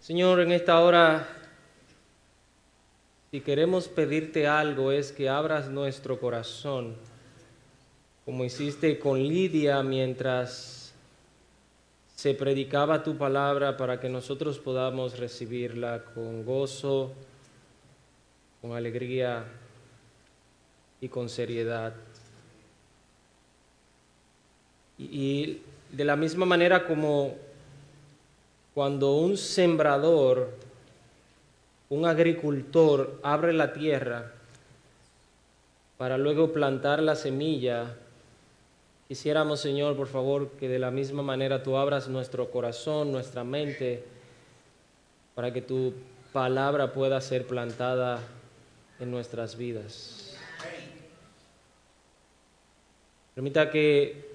Señor, en esta hora, si queremos pedirte algo, es que abras nuestro corazón, como hiciste con Lidia mientras se predicaba tu palabra, para que nosotros podamos recibirla con gozo, con alegría y con seriedad. Y de la misma manera como cuando un sembrador, un agricultor abre la tierra para luego plantar la semilla, quisiéramos, Señor, por favor, que de la misma manera tú abras nuestro corazón, nuestra mente, para que tu palabra pueda ser plantada en nuestras vidas. Permita que,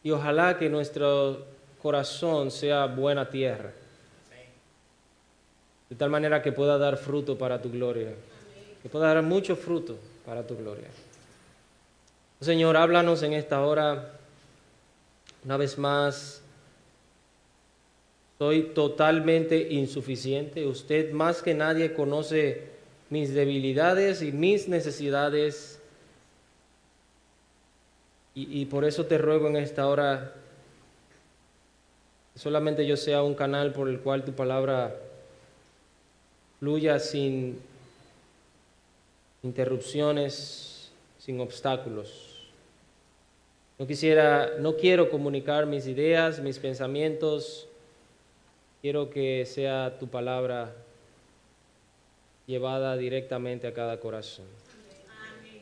y ojalá que nuestro corazón sea buena tierra, de tal manera que pueda dar fruto para tu gloria, que pueda dar mucho fruto para tu gloria. Señor, háblanos en esta hora. Una vez más, soy totalmente insuficiente. Usted más que nadie conoce mis debilidades y mis necesidades. Y por eso te ruego en esta hora que solamente yo sea un canal por el cual tu palabra fluya sin interrupciones, sin obstáculos. No quiero comunicar mis ideas, mis pensamientos. Quiero que sea tu palabra llevada directamente a cada corazón. Amén.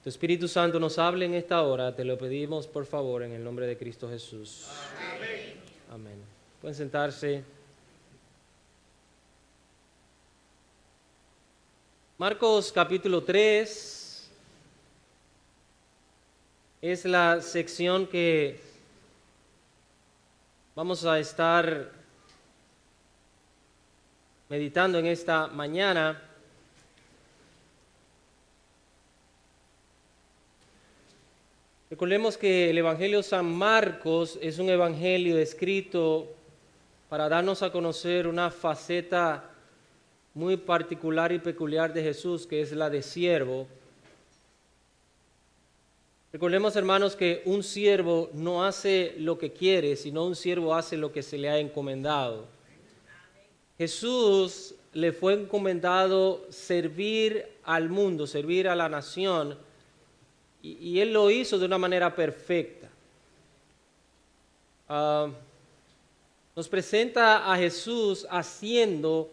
Tu Espíritu Santo nos hable en esta hora, te lo pedimos por favor en el nombre de Cristo Jesús. Amén. Amén. Pueden sentarse. Marcos capítulo 3 es la sección que vamos a estar meditando en esta mañana. Recordemos que el Evangelio San Marcos es un evangelio escrito para darnos a conocer una faceta muy particular y peculiar de Jesús, que es la de siervo. Recordemos, hermanos, que un siervo no hace lo que quiere, sino un siervo hace lo que se le ha encomendado. Jesús le fue encomendado servir al mundo, servir a la nación, y él lo hizo de una manera perfecta. Nos presenta a Jesús haciendo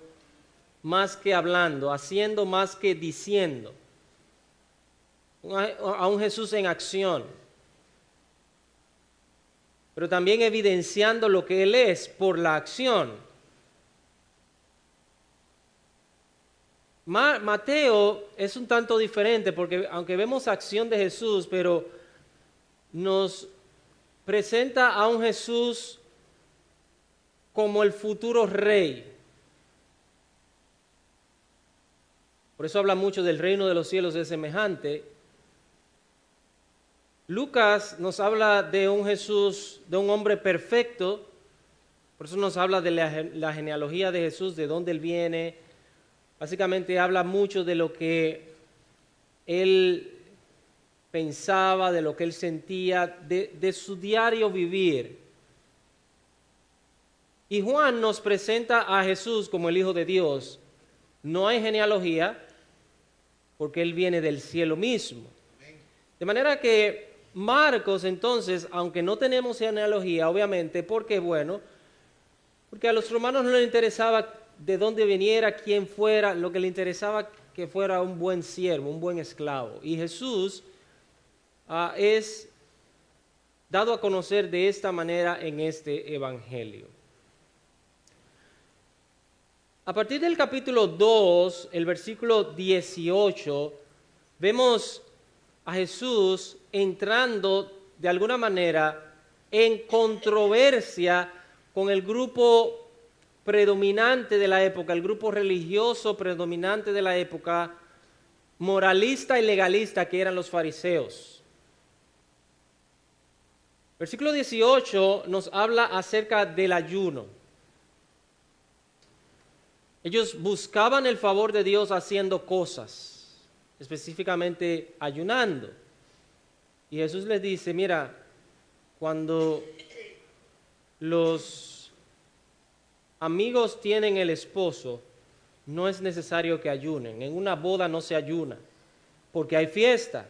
más que hablando, haciendo más que diciendo. A un Jesús en acción, pero también evidenciando lo que Él es por la acción. Mateo es un tanto diferente porque aunque vemos acción de Jesús, pero nos presenta a un Jesús como el futuro rey. Por eso habla mucho del reino de los cielos de semejante. Lucas nos habla de un Jesús, de un hombre perfecto, por eso nos habla de la genealogía de Jesús, de dónde Él viene. Básicamente habla mucho de lo que Él pensaba, de lo que Él sentía, de su diario vivir. Y Juan nos presenta a Jesús como el Hijo de Dios. No hay genealogía, porque Él viene del cielo mismo. De manera que Marcos, entonces, aunque no tenemos genealogía, obviamente, porque porque a los romanos no les interesaba de dónde viniera, quién fuera, lo que le interesaba que fuera un buen siervo, un buen esclavo. Y Jesús es dado a conocer de esta manera en este evangelio. A partir del capítulo 2, el versículo 18, vemos a Jesús entrando de alguna manera en controversia con el grupo predominante de la época, el grupo religioso predominante de la época, moralista y legalista, que eran los fariseos. Versículo 18 nos habla acerca del ayuno. Ellos buscaban el favor de Dios haciendo cosas, específicamente ayunando. Y Jesús les dice, mira, cuando los amigos tienen el esposo, no es necesario que ayunen. En una boda no se ayuna, porque hay fiesta.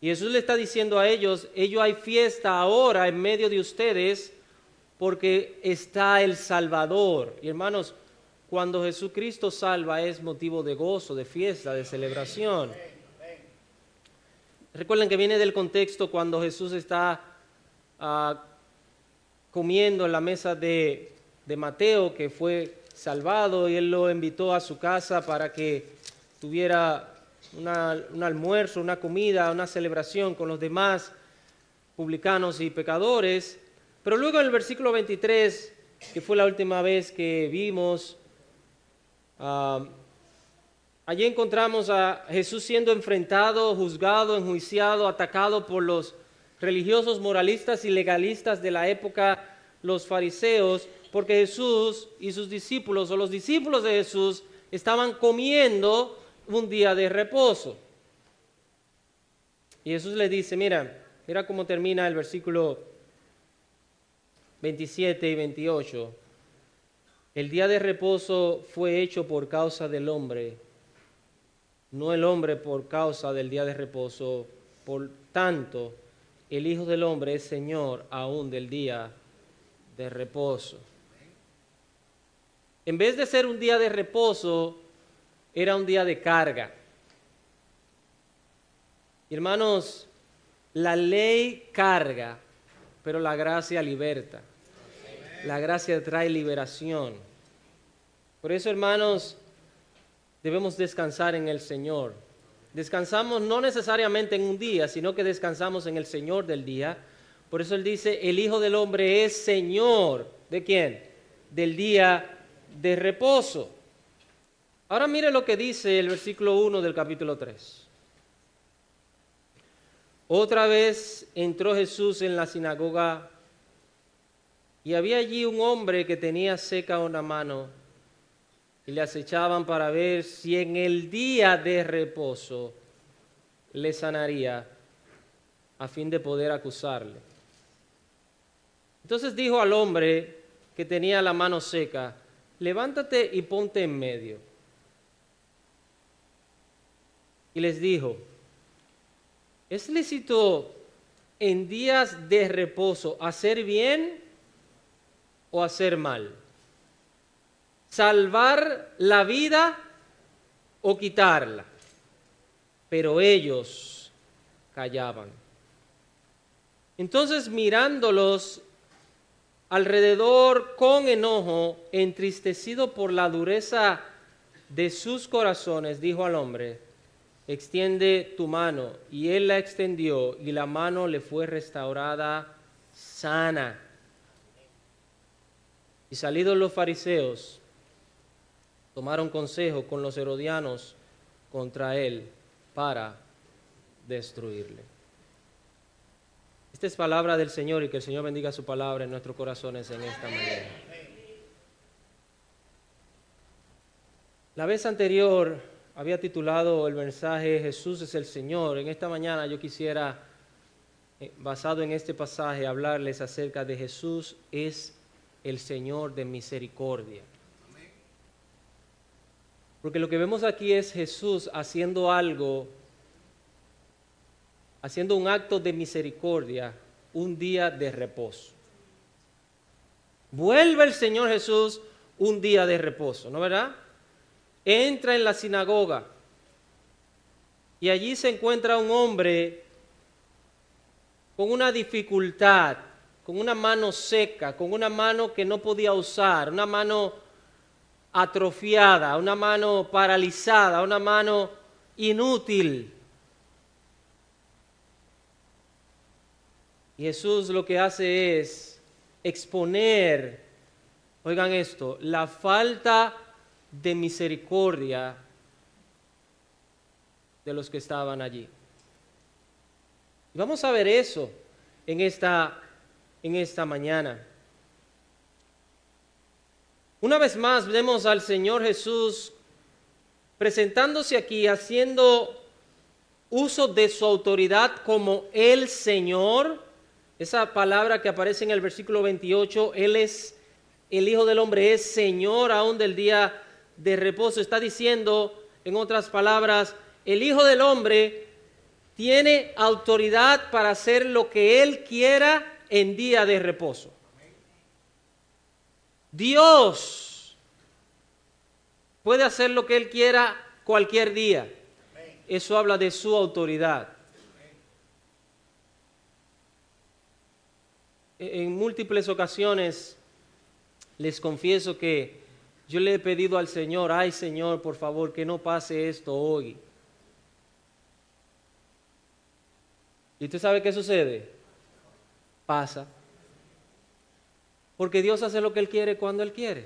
Y Jesús le está diciendo a ellos, hay fiesta ahora en medio de ustedes, porque está el Salvador. Y hermanos, cuando Jesucristo salva es motivo de gozo, de fiesta, de celebración. Recuerden que viene del contexto cuando Jesús está comiendo en la mesa de Mateo, que fue salvado, y él lo invitó a su casa para que tuviera un almuerzo, una comida, una celebración con los demás publicanos y pecadores. Pero luego en el versículo 23, que fue la última vez que vimos, allí encontramos a Jesús siendo enfrentado, juzgado, enjuiciado, atacado por los religiosos moralistas y legalistas de la época, los fariseos, porque Jesús y sus discípulos, o los discípulos de Jesús, estaban comiendo un día de reposo. Y Jesús le dice, mira cómo termina el versículo 27 y 28. El día de reposo fue hecho por causa del hombre, no el hombre por causa del día de reposo. Por tanto, el Hijo del Hombre es Señor aún del día de reposo. En vez de ser un día de reposo, era un día de carga. Hermanos, la ley carga, pero la gracia liberta. La gracia trae liberación. Por eso, hermanos, debemos descansar en el Señor. Descansamos no necesariamente en un día, sino que descansamos en el Señor del día. Por eso Él dice, el Hijo del Hombre es Señor. ¿De quién? Del día de reposo. Ahora mire lo que dice el versículo 1 del capítulo 3. Otra vez entró Jesús en la sinagoga y había allí un hombre que tenía seca una mano y le acechaban para ver si en el día de reposo le sanaría a fin de poder acusarle. Entonces dijo al hombre que tenía la mano seca, levántate y ponte en medio. Y les dijo, ¿es lícito en días de reposo hacer bien o hacer mal? ¿Salvar la vida o quitarla? Pero ellos callaban. Entonces, mirándolos alrededor con enojo, entristecido por la dureza de sus corazones, dijo al hombre, extiende tu mano. Y él la extendió y la mano le fue restaurada sana. Y salidos los fariseos, tomaron consejo con los herodianos contra él para destruirle. Esta es palabra del Señor y que el Señor bendiga su palabra en nuestros corazones en esta mañana. La vez anterior había titulado el mensaje Jesús es el Señor. En esta mañana yo quisiera, basado en este pasaje, hablarles acerca de Jesús es el Señor de misericordia. Porque lo que vemos aquí es Jesús haciendo algo, haciendo un acto de misericordia, un día de reposo. Vuelve el Señor Jesús un día de reposo, ¿no verdad? Entra en la sinagoga y allí se encuentra un hombre con una dificultad, con una mano seca, con una mano que no podía usar, una mano atrofiada, una mano paralizada, una mano inútil. Y Jesús lo que hace es exponer, oigan esto, la falta de misericordia de los que estaban allí. Y vamos a ver eso en esta mañana. Una vez más vemos al Señor Jesús presentándose aquí, haciendo uso de su autoridad como el Señor. Esa palabra que aparece en el versículo 28, Él es el Hijo del Hombre, es Señor aún del día de reposo. Está diciendo, en otras palabras, el Hijo del Hombre tiene autoridad para hacer lo que Él quiera en día de reposo. Dios puede hacer lo que Él quiera cualquier día. Eso habla de su autoridad. En múltiples ocasiones les confieso que yo le he pedido al Señor, ay Señor, por favor, que no pase esto hoy. ¿Y usted sabe qué sucede? Pasa. Porque Dios hace lo que Él quiere cuando Él quiere.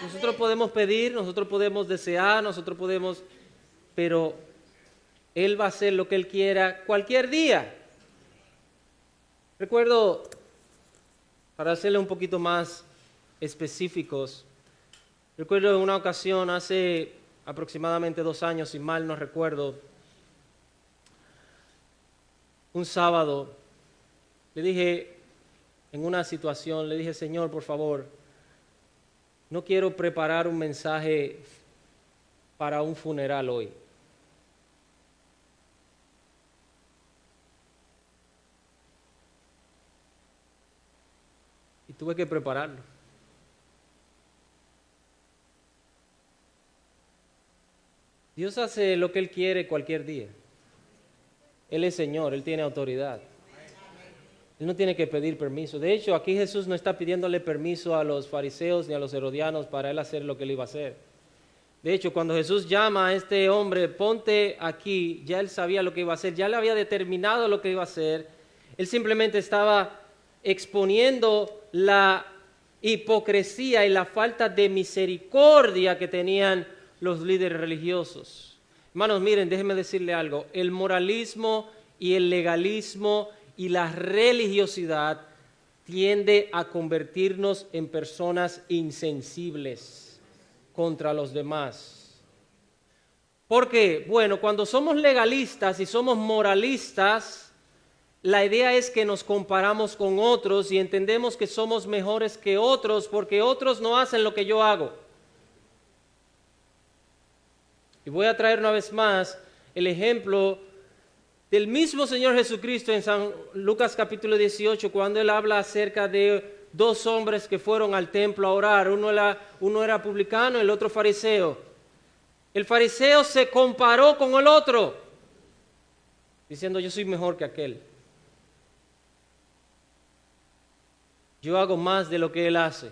Nosotros podemos pedir, nosotros podemos desear, nosotros podemos, pero Él va a hacer lo que Él quiera cualquier día. Recuerdo, para hacerle un poquito más específicos, recuerdo en una ocasión hace aproximadamente 2 años, si mal no recuerdo, un sábado, le dije, en una situación, le dije, Señor, por favor, no quiero preparar un mensaje para un funeral hoy. Y tuve que prepararlo. Dios hace lo que Él quiere cualquier día. Él es Señor, Él tiene autoridad. Él no tiene que pedir permiso. De hecho, aquí Jesús no está pidiéndole permiso a los fariseos ni a los herodianos para Él hacer lo que Él iba a hacer. De hecho, cuando Jesús llama a este hombre, ponte aquí, ya Él sabía lo que iba a hacer, ya le había determinado lo que iba a hacer. Él simplemente estaba exponiendo la hipocresía y la falta de misericordia que tenían los líderes religiosos. Hermanos, miren, déjenme decirle algo. El moralismo y el legalismo y la religiosidad tiende a convertirnos en personas insensibles contra los demás. ¿Por qué? Bueno, cuando somos legalistas y somos moralistas, la idea es que nos comparamos con otros y entendemos que somos mejores que otros porque otros no hacen lo que yo hago. Y voy a traer una vez más el ejemplo del mismo Señor Jesucristo en San Lucas capítulo 18, cuando Él habla acerca de 2 hombres que fueron al templo a orar. Uno era publicano y el otro fariseo. El fariseo se comparó con el otro, diciendo, yo soy mejor que aquel. Yo hago más de lo que él hace.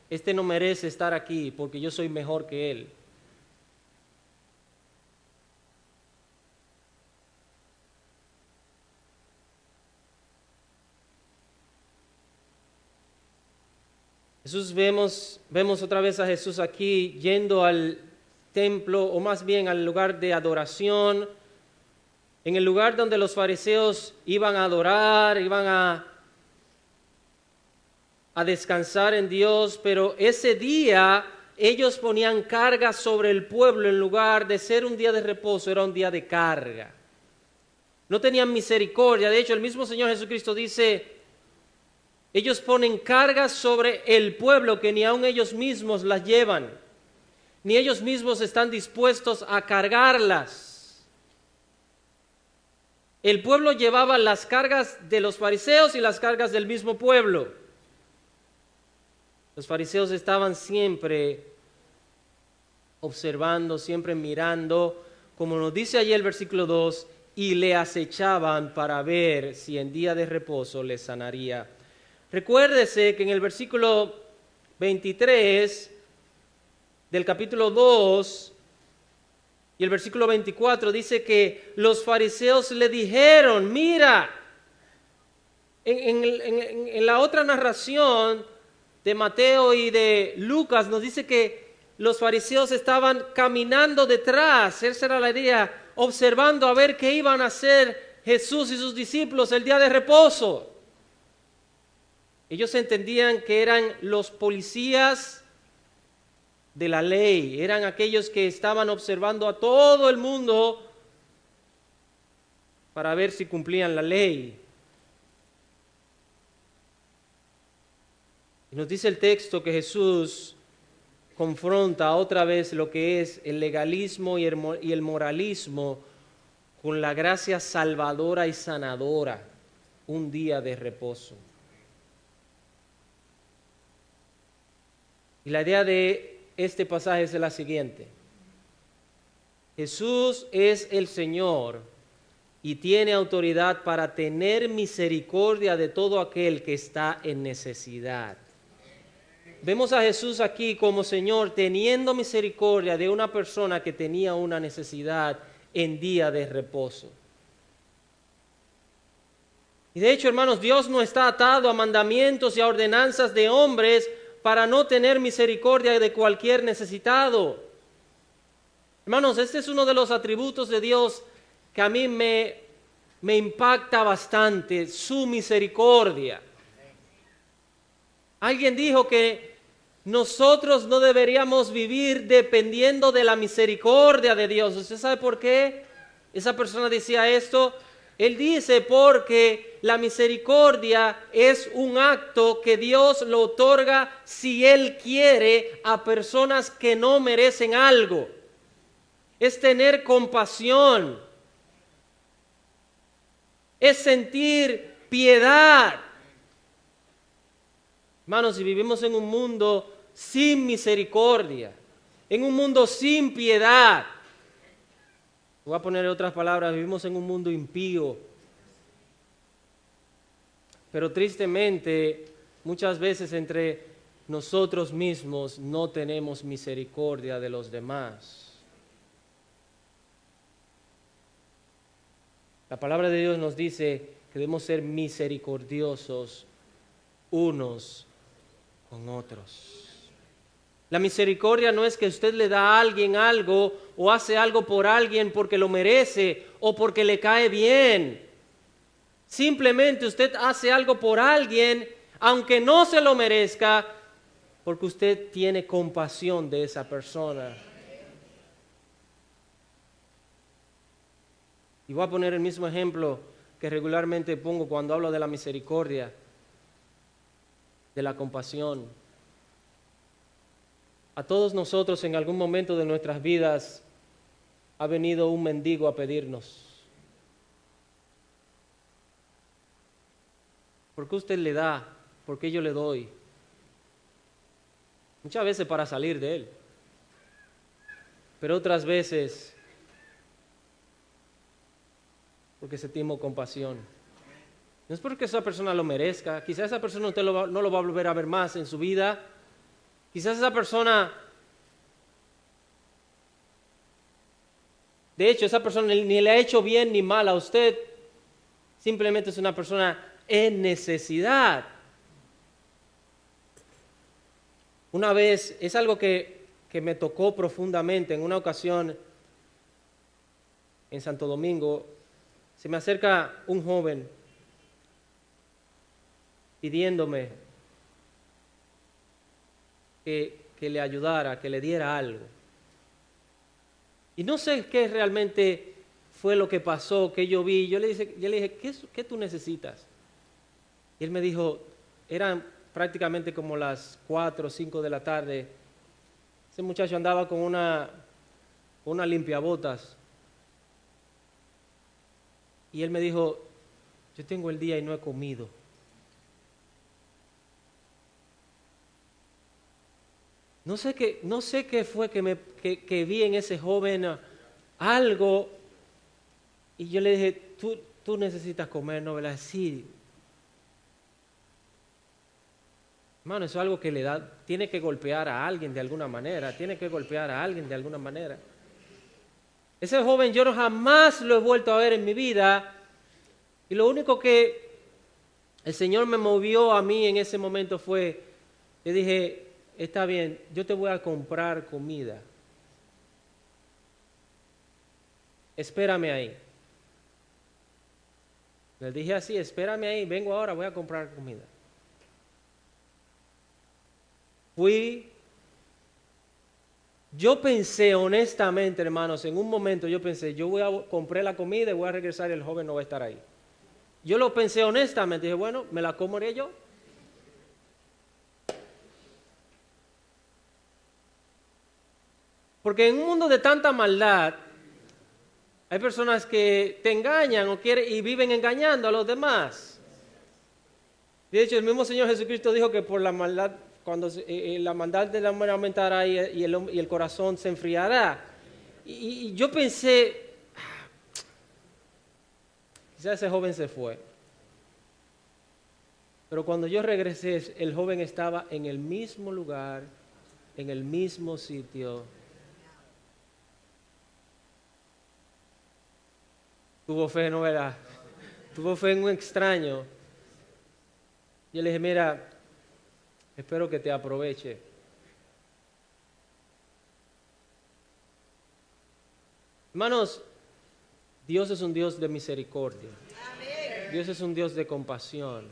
Este no merece estar aquí porque yo soy mejor que él. Vemos otra vez a Jesús aquí yendo al templo, o más bien al lugar de adoración, en el lugar donde los fariseos iban a adorar, iban a descansar en Dios, pero ese día ellos ponían carga sobre el pueblo. En lugar de ser un día de reposo, era un día de carga. No tenían misericordia. De hecho, el mismo Señor Jesucristo dice, ellos ponen cargas sobre el pueblo que ni aun ellos mismos las llevan, ni ellos mismos están dispuestos a cargarlas. El pueblo llevaba las cargas de los fariseos y las cargas del mismo pueblo. Los fariseos estaban siempre observando, siempre mirando, como nos dice allí el versículo 2, y le acechaban para ver si en día de reposo les sanaría. Recuérdese que en el versículo 23 del capítulo 2 y el versículo 24 dice que los fariseos le dijeron, mira, en la otra narración de Mateo y de Lucas nos dice que los fariseos estaban caminando detrás, esa era la idea, observando a ver qué iban a hacer Jesús y sus discípulos el día de reposo. Ellos entendían que eran los policías de la ley, eran aquellos que estaban observando a todo el mundo para ver si cumplían la ley. Y nos dice el texto que Jesús confronta otra vez lo que es el legalismo y el moralismo con la gracia salvadora y sanadora, un día de reposo. Y la idea de este pasaje es la siguiente: Jesús es el Señor y tiene autoridad para tener misericordia de todo aquel que está en necesidad. Vemos a Jesús aquí como Señor teniendo misericordia de una persona que tenía una necesidad en día de reposo. Y de hecho, hermanos, Dios no está atado a mandamientos y a ordenanzas de hombres para no tener misericordia de cualquier necesitado. Hermanos, este es uno de los atributos de Dios que a mí me impacta bastante, su misericordia. Alguien dijo que nosotros no deberíamos vivir dependiendo de la misericordia de Dios. ¿Usted sabe por qué esa persona decía esto? Él dice porque la misericordia es un acto que Dios lo otorga si Él quiere a personas que no merecen algo. Es tener compasión, es sentir piedad. Hermanos, si vivimos en un mundo sin misericordia, en un mundo sin piedad, voy a poner otras palabras, vivimos en un mundo impío. Pero tristemente, muchas veces entre nosotros mismos no tenemos misericordia de los demás. La palabra de Dios nos dice que debemos ser misericordiosos unos con otros. La misericordia no es que usted le da a alguien algo o hace algo por alguien porque lo merece o porque le cae bien. Simplemente usted hace algo por alguien aunque no se lo merezca porque usted tiene compasión de esa persona. Y voy a poner el mismo ejemplo que regularmente pongo cuando hablo de la misericordia, de la compasión. A todos nosotros en algún momento de nuestras vidas ha venido un mendigo a pedirnos. ¿Por qué usted le da? ¿Por qué yo le doy? Muchas veces para salir de él, pero otras veces porque sentimos compasión. No es porque esa persona lo merezca, quizás esa persona usted no lo va a volver a ver más en su vida, quizás esa persona, de hecho esa persona ni le ha hecho bien ni mal a usted, simplemente es una persona en necesidad. Una vez, es algo que me tocó profundamente, en una ocasión en Santo Domingo, se me acerca un joven pidiéndome que le ayudara, que le diera algo. Y no sé qué realmente fue lo que pasó, que yo vi. Yo le dije, ¿qué tú necesitas? Y él me dijo, eran prácticamente como las 4 o 5 de la tarde. Ese muchacho andaba con una limpiabotas. Y él me dijo, yo tengo el día y no he comido. No sé qué fue que vi en ese joven algo. Y yo le dije, tú necesitas comer, ¿no? ¿Verdad? Sí. Hermano, eso es algo que tiene que golpear a alguien de alguna manera, Ese joven yo jamás lo he vuelto a ver en mi vida y lo único que el Señor me movió a mí en ese momento fue, le dije, está bien, yo te voy a comprar comida. Espérame ahí. Le dije así, espérame ahí, vengo ahora, voy a comprar comida. Fui, Yo pensé honestamente, hermanos, en un momento yo pensé, yo voy a comprar la comida y voy a regresar y el joven no va a estar ahí. Yo lo pensé honestamente, dije, bueno, me la comeré yo. Porque en un mundo de tanta maldad, hay personas que te engañan o quieren y viven engañando a los demás. De hecho, el mismo Señor Jesucristo dijo que por la maldad, cuando la maldad del hombre aumentará y el corazón se enfriará. Y yo pensé, quizás ese joven se fue. Pero cuando yo regresé, el joven estaba en el mismo lugar, en el mismo sitio. Tuvo fe, ¿no verdad? Tuvo fe en un extraño. Yo le dije, mira, espero que te aproveche. Hermanos, Dios es un Dios de misericordia. Amén. Dios es un Dios de compasión.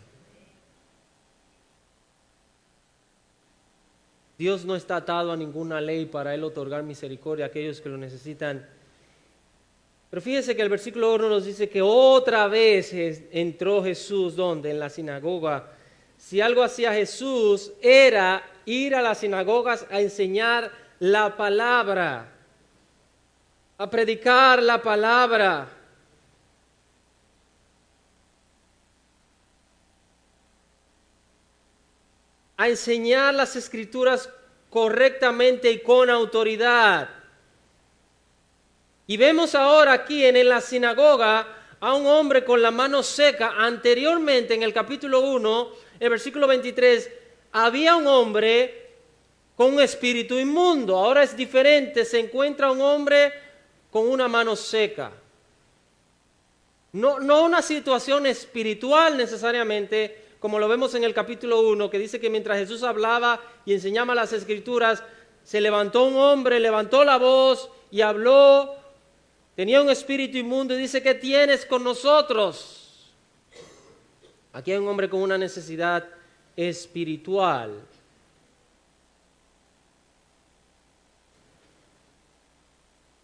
Dios no está atado a ninguna ley para Él otorgar misericordia a aquellos que lo necesitan. Pero fíjense que el versículo 1 nos dice que otra vez entró Jesús, ¿dónde? En la sinagoga. Si algo hacía Jesús era ir a las sinagogas a enseñar la palabra, a predicar la palabra. A enseñar las escrituras correctamente y con autoridad. Y vemos ahora aquí en la sinagoga a un hombre con la mano seca. Anteriormente, en el capítulo 1, el versículo 23, había un hombre con un espíritu inmundo. Ahora es diferente, se encuentra un hombre con una mano seca. No una situación espiritual necesariamente, como lo vemos en el capítulo 1, que dice que mientras Jesús hablaba y enseñaba las escrituras, se levantó un hombre, levantó la voz y habló. Tenía un espíritu inmundo y dice, ¿qué tienes con nosotros? Aquí hay un hombre con una necesidad espiritual.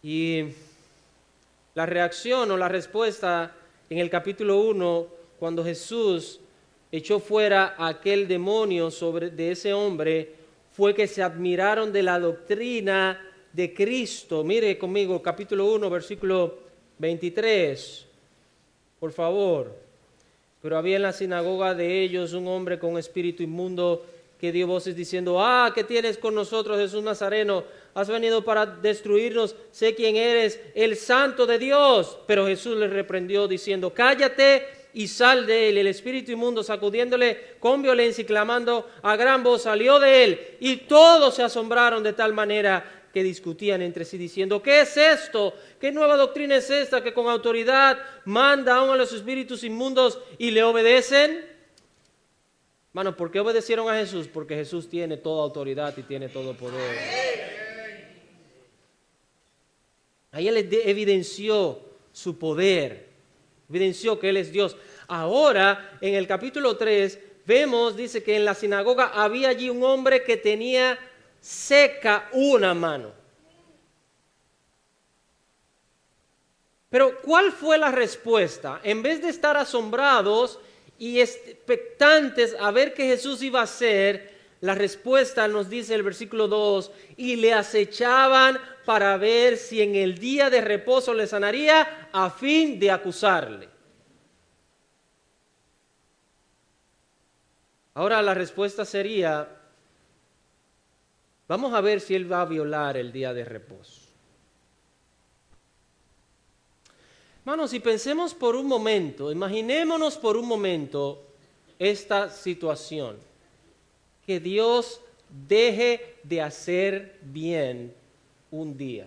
Y la reacción o la respuesta en el capítulo 1, cuando Jesús echó fuera a aquel demonio de ese hombre, fue que se admiraron de la doctrina de Cristo. Mire conmigo, capítulo 1, versículo 23, por favor. Pero había en la sinagoga de ellos un hombre con espíritu inmundo que dio voces diciendo, ¿qué tienes con nosotros, Jesús Nazareno? Has venido para destruirnos, sé quién eres, el Santo de Dios. Pero Jesús le reprendió diciendo, cállate y sal de él. El espíritu inmundo, sacudiéndole con violencia y clamando a gran voz, salió de él. Y todos se asombraron de tal manera que discutían entre sí diciendo, ¿qué es esto? ¿Qué nueva doctrina es esta que con autoridad manda aún a los espíritus inmundos y le obedecen? Hermano, ¿por qué obedecieron a Jesús? Porque Jesús tiene toda autoridad y tiene todo poder. Ahí Él evidenció su poder, evidenció que Él es Dios. Ahora, en el capítulo 3, vemos, dice que en la sinagoga había allí un hombre que tenía seca una mano. Pero ¿cuál fue la respuesta? En vez de estar asombrados y expectantes a ver qué Jesús iba a hacer, la respuesta nos dice el versículo 2, y le acechaban para ver si en el día de reposo le sanaría a fin de acusarle. Ahora la respuesta sería, vamos a ver si él va a violar el día de reposo. Hermanos, si pensemos por un momento, imaginémonos por un momento esta situación, que Dios deje de hacer bien un día.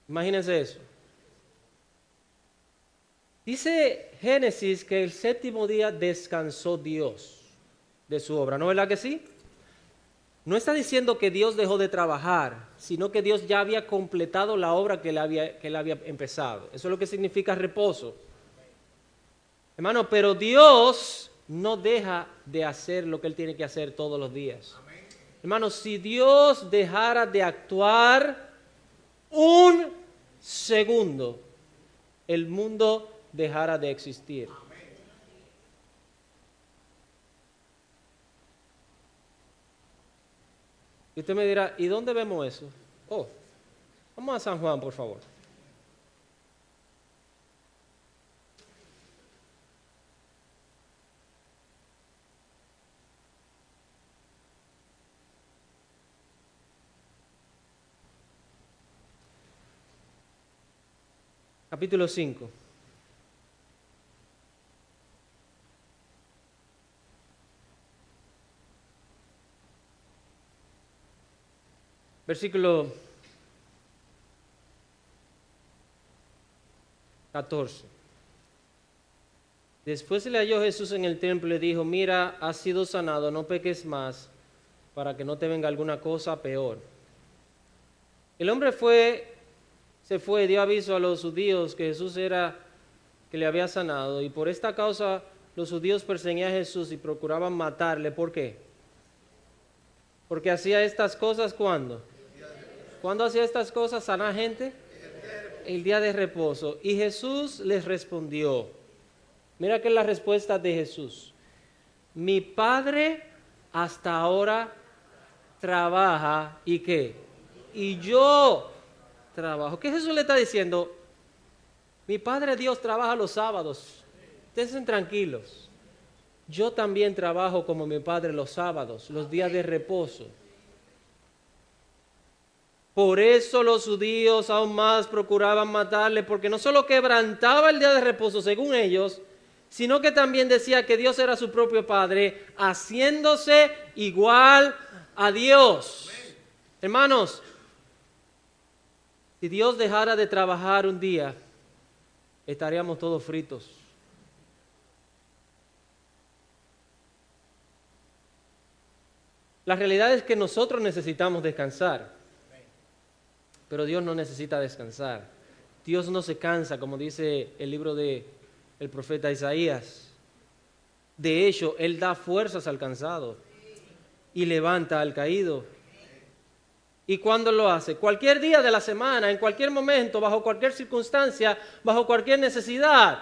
Imagínense eso. Dice Génesis que el séptimo día descansó Dios de su obra, ¿no es verdad que sí? No está diciendo que Dios dejó de trabajar, sino que Dios ya había completado la obra que él había empezado. Eso es lo que significa reposo. Hermano, pero Dios no deja de hacer lo que Él tiene que hacer todos los días. Hermanos, si Dios dejara de actuar un segundo, el mundo dejara de existir. Y usted me dirá, ¿y dónde vemos eso? Oh, vamos a San Juan, por favor. Capítulo 5. Versículo 14. Después se le halló Jesús en el templo y le dijo, mira, has sido sanado, no peques más, para que no te venga alguna cosa peor. El hombre se fue, dio aviso a los judíos que Jesús era, que le había sanado, y por esta causa los judíos perseguían a Jesús y procuraban matarle. ¿Por qué? Porque hacía estas cosas, ¿cuándo? ¿Cuándo hacía estas cosas? ¿Sanar gente? El día de reposo. Y Jesús les respondió. Mira que es la respuesta de Jesús. Mi Padre hasta ahora trabaja, ¿y qué? Y yo trabajo. ¿Qué Jesús le está diciendo? Mi Padre Dios trabaja los sábados. Estén tranquilos. Yo también trabajo como mi Padre los sábados, los días de reposo. Por eso los judíos aún más procuraban matarle, porque no solo quebrantaba el día de reposo, según ellos, sino que también decía que Dios era su propio Padre, haciéndose igual a Dios. Hermanos, si Dios dejara de trabajar un día, estaríamos todos fritos. La realidad es que nosotros necesitamos descansar. Pero Dios no necesita descansar. Dios no se cansa, como dice el libro del profeta Isaías. De hecho, Él da fuerzas al cansado y levanta al caído. ¿Y cuándo lo hace? Cualquier día de la semana, en cualquier momento, bajo cualquier circunstancia, bajo cualquier necesidad.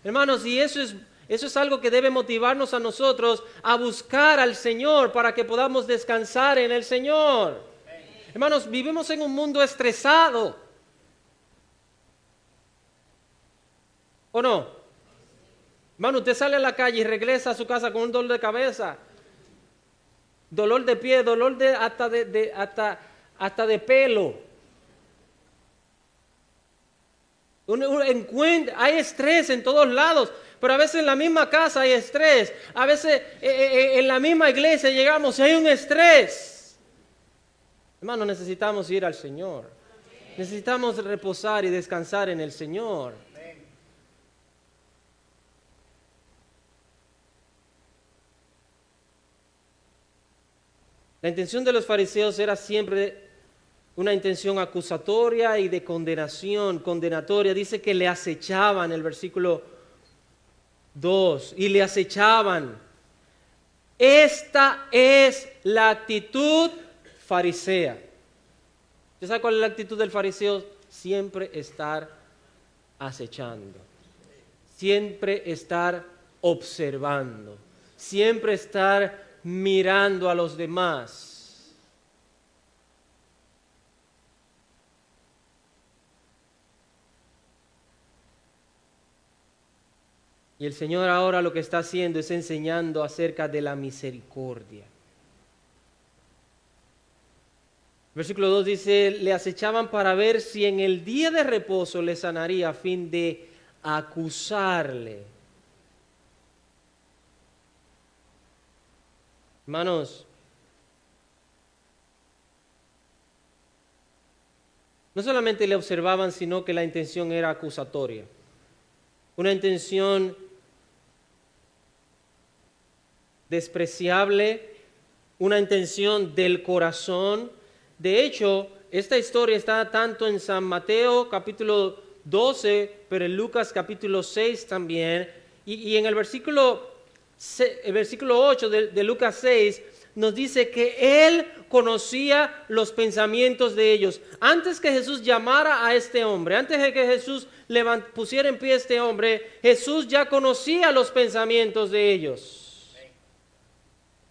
Hermanos, y eso es algo que debe motivarnos a nosotros a buscar al Señor para que podamos descansar en el Señor. Hermanos, vivimos en un mundo estresado. ¿O no? Hermano, usted sale a la calle y regresa a su casa con un dolor de cabeza, dolor de pie, dolor hasta de pelo. Hay estrés en todos lados, pero a veces en la misma casa hay estrés. A veces en la misma iglesia llegamos y hay un estrés. Hermano, necesitamos ir al Señor. Necesitamos reposar y descansar en el Señor. La intención de los fariseos era siempre una intención acusatoria y de condenación, condenatoria. Dice que le acechaban, el versículo 2, y le acechaban. Esta es la actitud farisea. ¿Usted sabe cuál es la actitud del fariseo? Siempre estar acechando, siempre estar observando, siempre estar mirando a los demás. Y el Señor ahora lo que está haciendo es enseñando acerca de la misericordia. Versículo 2 dice, le acechaban para ver si en el día de reposo le sanaría a fin de acusarle. Hermanos, no solamente le observaban, sino que la intención era acusatoria. Una intención despreciable, una intención del corazón. De hecho, esta historia está tanto en San Mateo capítulo 12, pero en Lucas capítulo 6 también. Y en el versículo El versículo 8 de Lucas 6 nos dice que Él conocía los pensamientos de ellos. Antes que Jesús llamara a este hombre, antes de que Jesús pusiera en pie a este hombre, Jesús ya conocía los pensamientos de ellos.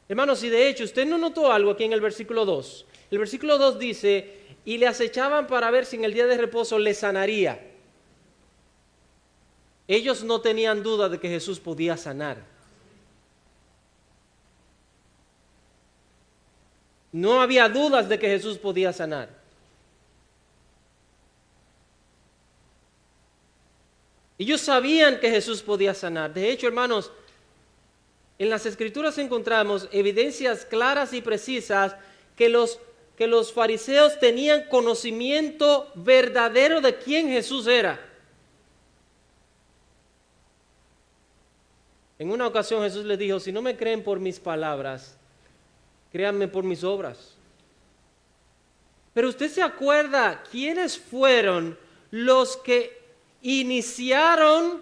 Hermanos, y de hecho, usted no notó algo aquí en el versículo 2. El versículo 2 dice, y le acechaban para ver si en el día de reposo le sanaría. Ellos no tenían duda de que Jesús podía sanar. No había dudas de que Jesús podía sanar. Ellos sabían que Jesús podía sanar. De hecho, hermanos, en las Escrituras encontramos evidencias claras y precisas que los fariseos tenían conocimiento verdadero de quién Jesús era. En una ocasión Jesús les dijo, si no me creen por mis palabras, créanme por mis obras. Pero usted se acuerda quiénes fueron los que iniciaron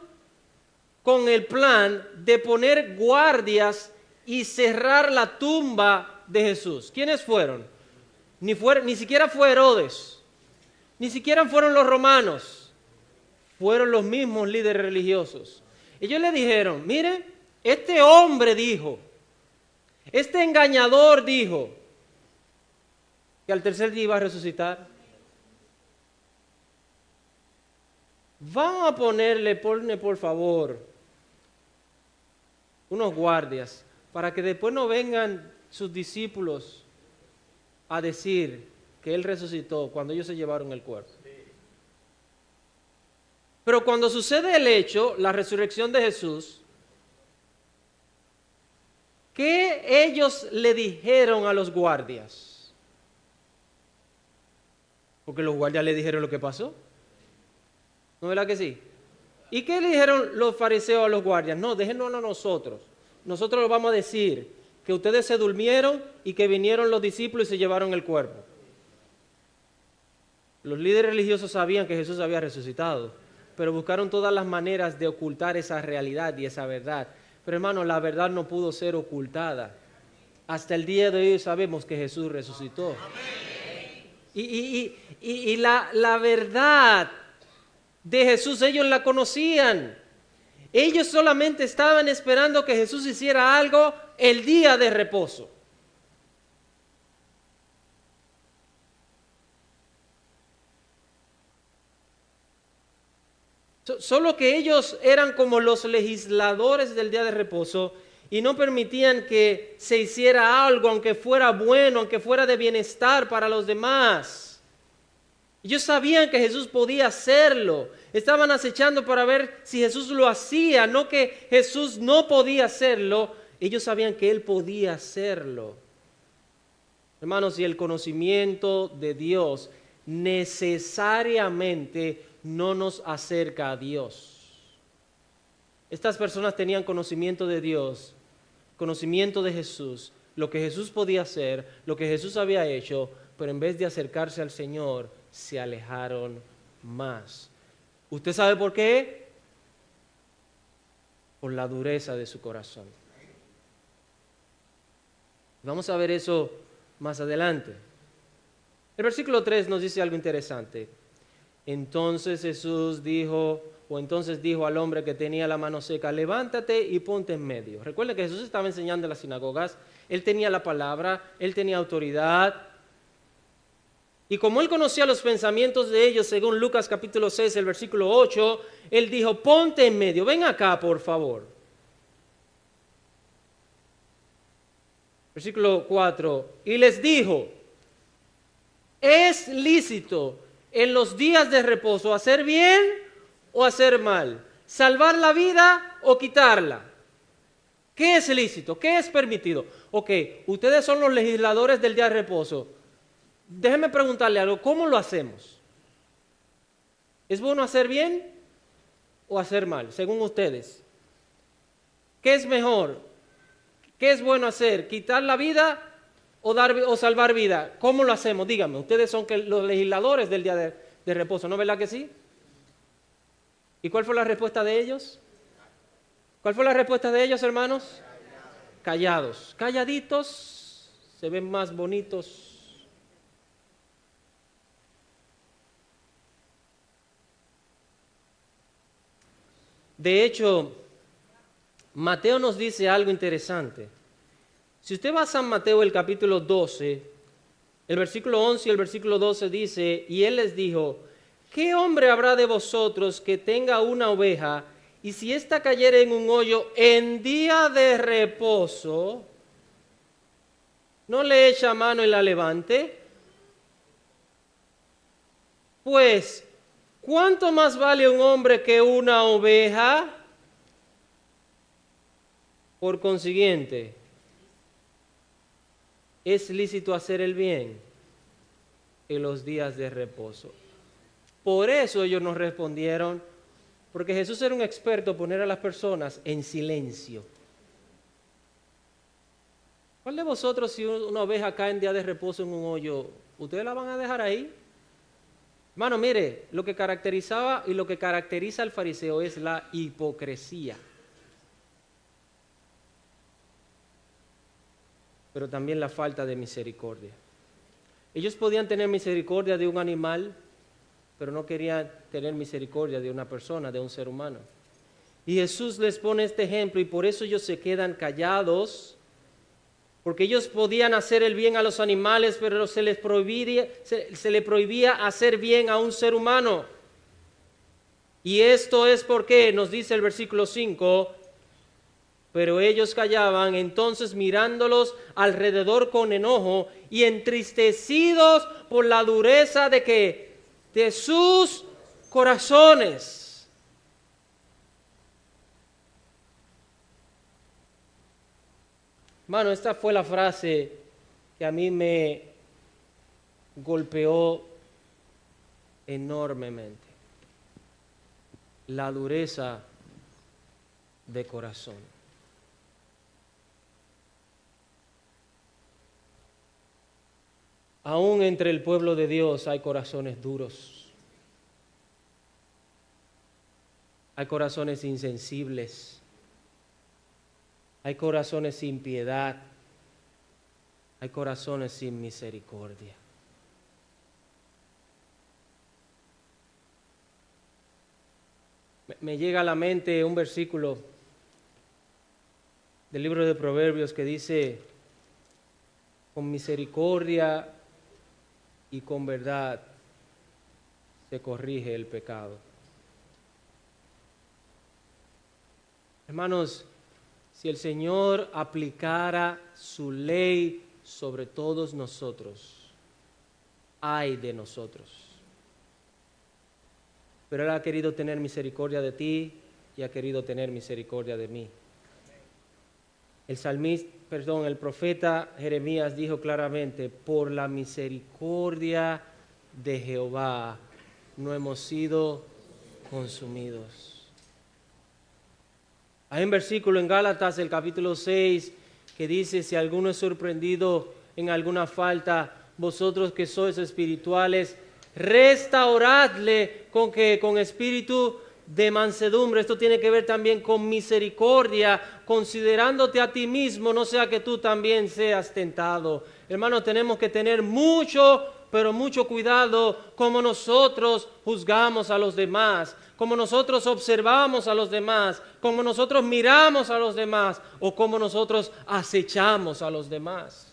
con el plan de poner guardias y cerrar la tumba de Jesús. ¿Quiénes fueron? Ni siquiera fue Herodes, ni siquiera fueron los romanos, fueron los mismos líderes religiosos. Ellos le dijeron, mire, este hombre dijo, este engañador dijo que al tercer día iba a resucitar. Vamos a ponle por favor unos guardias para que después no vengan sus discípulos a decir que Él resucitó cuando ellos se llevaron el cuerpo. Pero cuando sucede el hecho, la resurrección de Jesús, ¿qué ellos le dijeron a los guardias? Porque los guardias le dijeron lo que pasó. ¿No es verdad que sí? ¿Y qué le dijeron los fariseos a los guardias? No, déjenos a nosotros. Nosotros les vamos a decir que ustedes se durmieron y que vinieron los discípulos y se llevaron el cuerpo. Los líderes religiosos sabían que Jesús había resucitado, pero buscaron todas las maneras de ocultar esa realidad y esa verdad. Pero hermano, la verdad no pudo ser ocultada. Hasta el día de hoy sabemos que Jesús resucitó. Y la verdad de Jesús ellos la conocían. Ellos solamente estaban esperando que Jesús hiciera algo el día de reposo. Solo que ellos eran como los legisladores del día de reposo y no permitían que se hiciera algo, aunque fuera bueno, aunque fuera de bienestar para los demás. Ellos sabían que Jesús podía hacerlo. Estaban acechando para ver si Jesús lo hacía, no que Jesús no podía hacerlo. Ellos sabían que Él podía hacerlo. Hermanos, y el conocimiento de Dios necesariamente no nos acerca a Dios. Estas personas tenían conocimiento de Dios, conocimiento de Jesús, lo que Jesús podía hacer, lo que Jesús había hecho, pero en vez de acercarse al Señor, se alejaron más. ¿Usted sabe por qué? Por la dureza de su corazón. Vamos a ver eso más adelante. El versículo 3 nos dice algo interesante. Entonces dijo al hombre que tenía la mano seca, levántate y ponte en medio. Recuerden que Jesús estaba enseñando en las sinagogas, Él tenía la palabra, Él tenía autoridad. Y como Él conocía los pensamientos de ellos, según Lucas capítulo 6, el versículo 8, Él dijo, ponte en medio, ven acá por favor. Versículo 4, y les dijo, ¿es lícito en los días de reposo hacer bien o hacer mal? ¿Salvar la vida o quitarla? ¿Qué es lícito? ¿Qué es permitido? Ok, ustedes son los legisladores del día de reposo. Déjenme preguntarle algo, ¿cómo lo hacemos? ¿Es bueno hacer bien o hacer mal, según ustedes? ¿Qué es mejor? ¿Qué es bueno hacer? ¿Quitar la vida o salvar vida? ¿Cómo lo hacemos? Díganme, ustedes son los legisladores del día de reposo, ¿no es verdad que sí? ¿Y cuál fue la respuesta de ellos? ¿Cuál fue la respuesta de ellos, hermanos? callados, calladitos, se ven más bonitos. De hecho, Mateo nos dice algo interesante. Si usted va a San Mateo, el capítulo 12, el versículo 11 y el versículo 12 dice, y él les dijo, ¿qué hombre habrá de vosotros que tenga una oveja y si ésta cayere en un hoyo en día de reposo, no le echa mano y la levante? Pues, ¿cuánto más vale un hombre que una oveja? Por consiguiente, es lícito hacer el bien en los días de reposo. Por eso ellos nos respondieron, porque Jesús era un experto en poner a las personas en silencio. ¿Cuál de vosotros, si una oveja cae en día de reposo en un hoyo, ustedes la van a dejar ahí? Hermano, mire, lo que caracterizaba y lo que caracteriza al fariseo es la hipocresía. Pero también la falta de misericordia. Ellos podían tener misericordia de un animal, pero no querían tener misericordia de una persona, de un ser humano. Y Jesús les pone este ejemplo y por eso ellos se quedan callados, porque ellos podían hacer el bien a los animales, pero se les prohibía hacer bien a un ser humano. Y esto es porque, nos dice el versículo 5, pero ellos callaban, entonces mirándolos alrededor con enojo y entristecidos por la dureza de que de sus corazones. Hermano, esta fue la frase que a mí me golpeó enormemente. La dureza de corazón. Aún entre el pueblo de Dios hay corazones duros. Hay corazones insensibles. Hay corazones sin piedad. Hay corazones sin misericordia. Me llega a la mente un versículo del libro de Proverbios que dice, con misericordia y con verdad se corrige el pecado. Hermanos, si el Señor aplicara su ley sobre todos nosotros, ay de nosotros. Pero Él ha querido tener misericordia de ti y ha querido tener misericordia de mí. El profeta Jeremías dijo claramente, por la misericordia de Jehová no hemos sido consumidos. Hay un versículo en Gálatas, el capítulo 6, que dice, si alguno es sorprendido en alguna falta, vosotros que sois espirituales, restauradle con espíritu de mansedumbre. Esto tiene que ver también con misericordia, considerándote a ti mismo, no sea que tú también seas tentado. Hermanos, tenemos que tener mucho, pero mucho cuidado como nosotros juzgamos a los demás, como nosotros observamos a los demás, como nosotros miramos a los demás o como nosotros acechamos a los demás.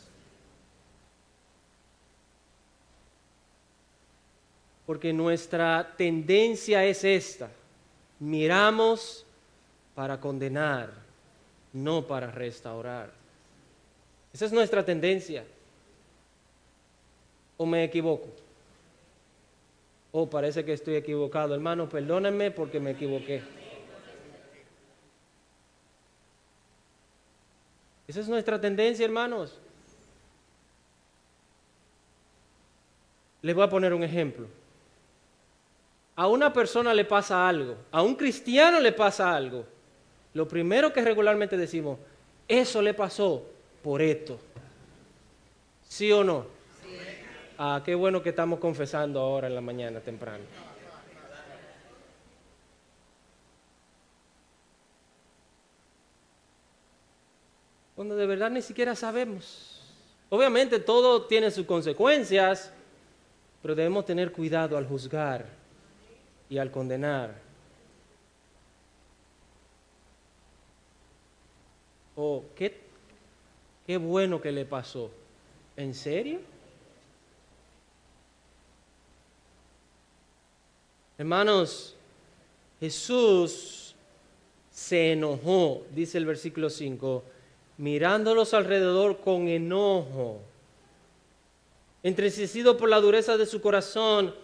Porque nuestra tendencia es esta. Miramos para condenar, no para restaurar. Esa es nuestra tendencia. ¿O me equivoco? ¿O parece que estoy equivocado? Hermano, perdónenme porque me equivoqué. Esa es nuestra tendencia, hermanos. Les voy a poner un ejemplo. A una persona le pasa algo, a un cristiano le pasa algo. Lo primero que regularmente decimos, eso le pasó por esto. ¿Sí o no? Sí. Ah, qué bueno que estamos confesando ahora en la mañana temprano. cuando de verdad ni siquiera sabemos. Obviamente todo tiene sus consecuencias, pero debemos tener cuidado al juzgar y al condenar. Oh, qué bueno que le pasó. ¿En serio? Hermanos, Jesús se enojó, dice el versículo 5, mirándolos alrededor con enojo, entristecido por la dureza de su corazón.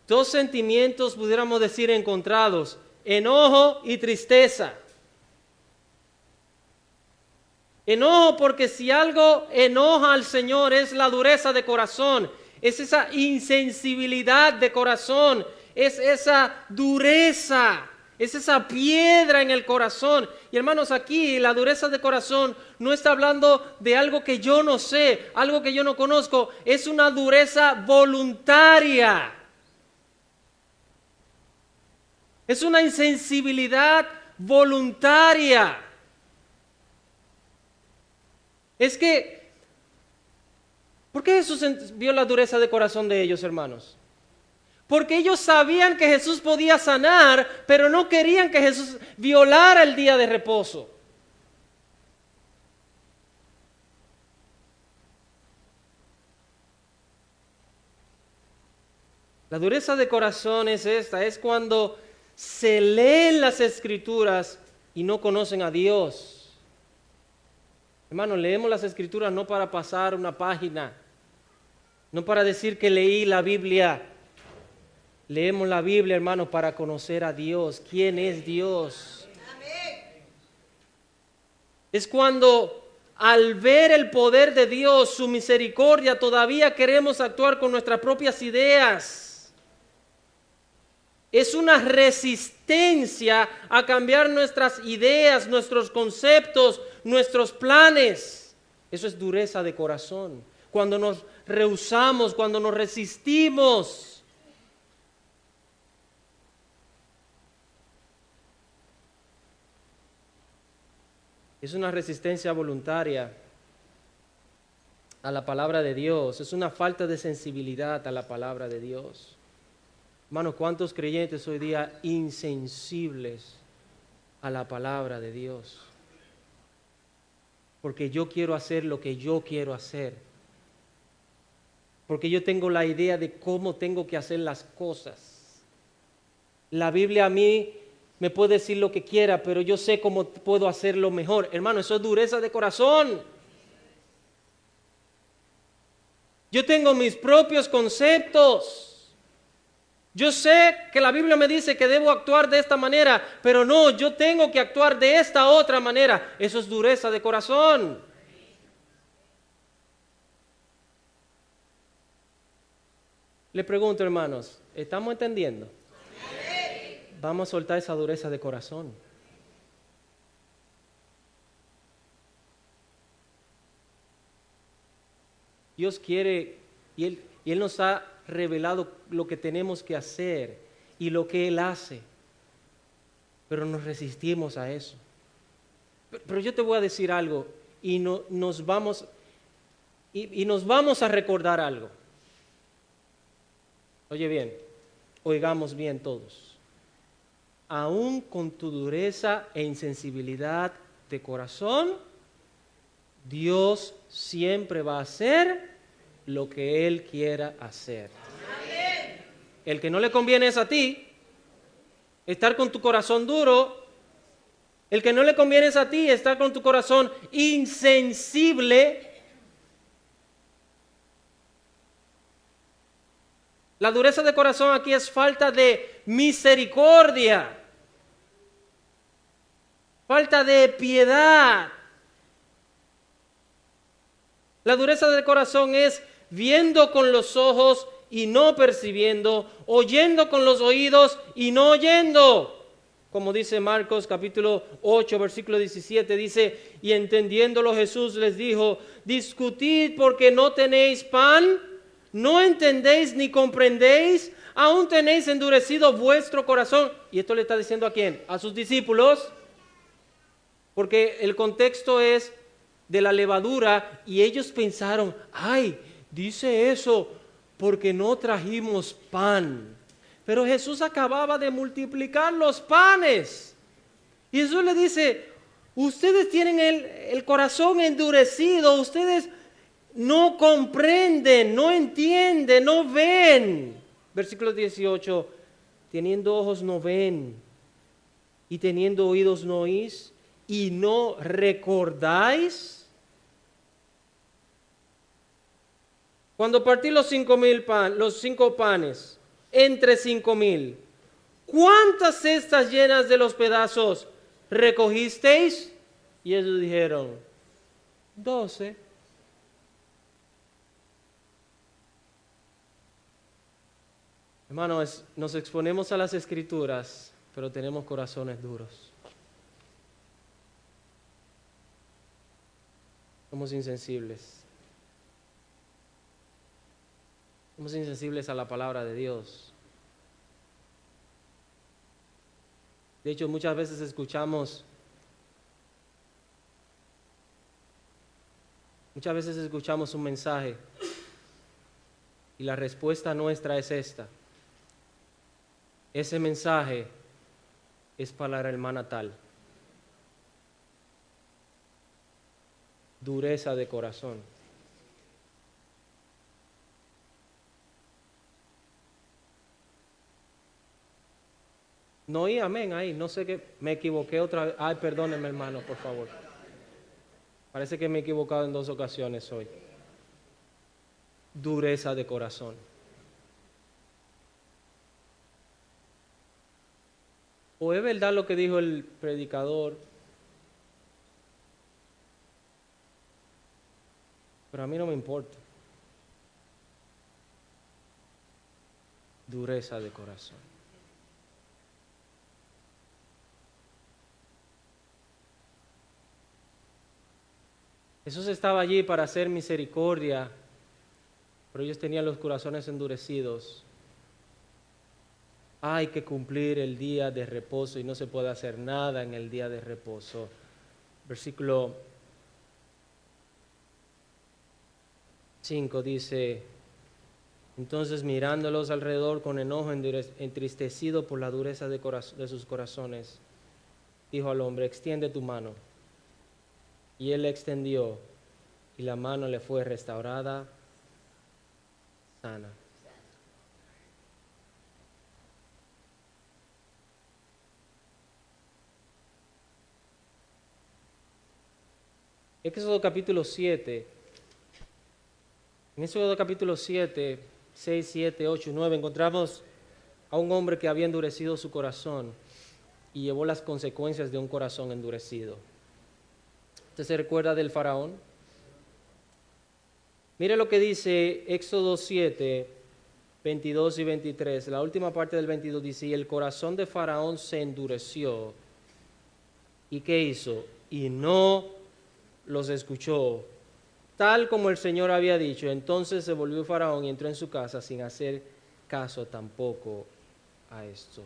Dos sentimientos, pudiéramos decir, encontrados: enojo y tristeza. Enojo porque si algo enoja al Señor es la dureza de corazón, es esa insensibilidad de corazón, es esa dureza, es esa piedra en el corazón. Y hermanos, aquí la dureza de corazón no está hablando de algo que yo no sé, algo que yo no conozco, es una dureza voluntaria. Es una insensibilidad voluntaria. Es que, ¿por qué Jesús vio la dureza de corazón de ellos, hermanos? Porque ellos sabían que Jesús podía sanar, pero no querían que Jesús violara el día de reposo. La dureza de corazón es esta, es cuando se leen las Escrituras y no conocen a Dios. Hermanos, leemos las Escrituras no para pasar una página, no para decir que leí la Biblia. Leemos la Biblia, hermanos, para conocer a Dios. ¿Quién es Dios? Es cuando al ver el poder de Dios, su misericordia, todavía queremos actuar con nuestras propias ideas. Es una resistencia a cambiar nuestras ideas, nuestros conceptos, nuestros planes. Eso es dureza de corazón. Cuando nos rehusamos, cuando nos resistimos. Es una resistencia voluntaria a la palabra de Dios. Es una falta de sensibilidad a la palabra de Dios. Hermanos, ¿cuántos creyentes hoy día insensibles a la palabra de Dios? Porque yo quiero hacer lo que yo quiero hacer. Porque yo tengo la idea de cómo tengo que hacer las cosas. La Biblia a mí me puede decir lo que quiera, pero yo sé cómo puedo hacerlo mejor. Hermano, eso es dureza de corazón. Yo tengo mis propios conceptos. Yo sé que la Biblia me dice que debo actuar de esta manera, pero no, yo tengo que actuar de esta otra manera. Eso es dureza de corazón. Le pregunto, hermanos, ¿estamos entendiendo? Vamos a soltar esa dureza de corazón. Dios quiere, y Él nos ha revelado lo que tenemos que hacer y lo que Él hace, pero nos resistimos a eso. Pero yo te voy a decir algo y nos vamos a recordar algo. Oye bien, oigamos bien todos. Aún con tu dureza e insensibilidad de corazón, Dios siempre va a hacer lo que Él quiera hacer. El que no le conviene es a ti, estar con tu corazón duro. El que no le conviene es a ti, estar con tu corazón insensible. La dureza de corazón aquí es falta de misericordia, falta de piedad. La dureza del corazón es viendo con los ojos y no percibiendo, oyendo con los oídos y no oyendo. Como dice Marcos capítulo 8, versículo 17, dice, y entendiéndolo Jesús les dijo, discutid porque no tenéis pan, no entendéis ni comprendéis, aún tenéis endurecido vuestro corazón. Y esto le está diciendo ¿a quién? A sus discípulos. porque el contexto es de la levadura y ellos pensaron, ay, dice eso porque no trajimos pan. Pero Jesús acababa de multiplicar los panes. Y Jesús le dice, ustedes tienen el corazón endurecido, ustedes no comprenden, no entienden, no ven. Versículo 18, teniendo ojos no ven, y teniendo oídos no oís, y no recordáis. Cuando partí los 5 panes, entre 5,000, ¿cuántas cestas llenas de los pedazos recogisteis? Y ellos dijeron, 12. Hermanos, nos exponemos a las Escrituras, pero tenemos corazones duros. Somos insensibles. Somos insensibles a la palabra de Dios. De hecho, muchas veces escuchamos un mensaje y la respuesta nuestra es esta. Ese mensaje es para la hermana tal. Dureza de corazón. No oí amén ahí, no sé qué, me equivoqué otra vez. Ay, perdónenme hermano, por favor. Parece que me he equivocado en 2 ocasiones hoy. Dureza de corazón. ¿O es verdad lo que dijo el predicador? Pero a mí no me importa. Dureza de corazón. Jesús estaba allí para hacer misericordia, pero ellos tenían los corazones endurecidos. Hay que cumplir el día de reposo y no se puede hacer nada en el día de reposo. Versículo 5 dice, entonces mirándolos alrededor con enojo, entristecido por la dureza de sus corazones, dijo al hombre, extiende tu mano. Y él la extendió y la mano le fue restaurada sana. Éxodo capítulo 7. En Éxodo capítulo 7, 6, 7, 8 y 9 encontramos a un hombre que había endurecido su corazón y llevó las consecuencias de un corazón endurecido. ¿Usted se recuerda del faraón? Mire lo que dice Éxodo 7, 22 y 23. La última parte del 22 dice, y el corazón de faraón se endureció. ¿Y qué hizo? Y no los escuchó, tal como el Señor había dicho. Entonces se volvió faraón y entró en su casa sin hacer caso tampoco a esto.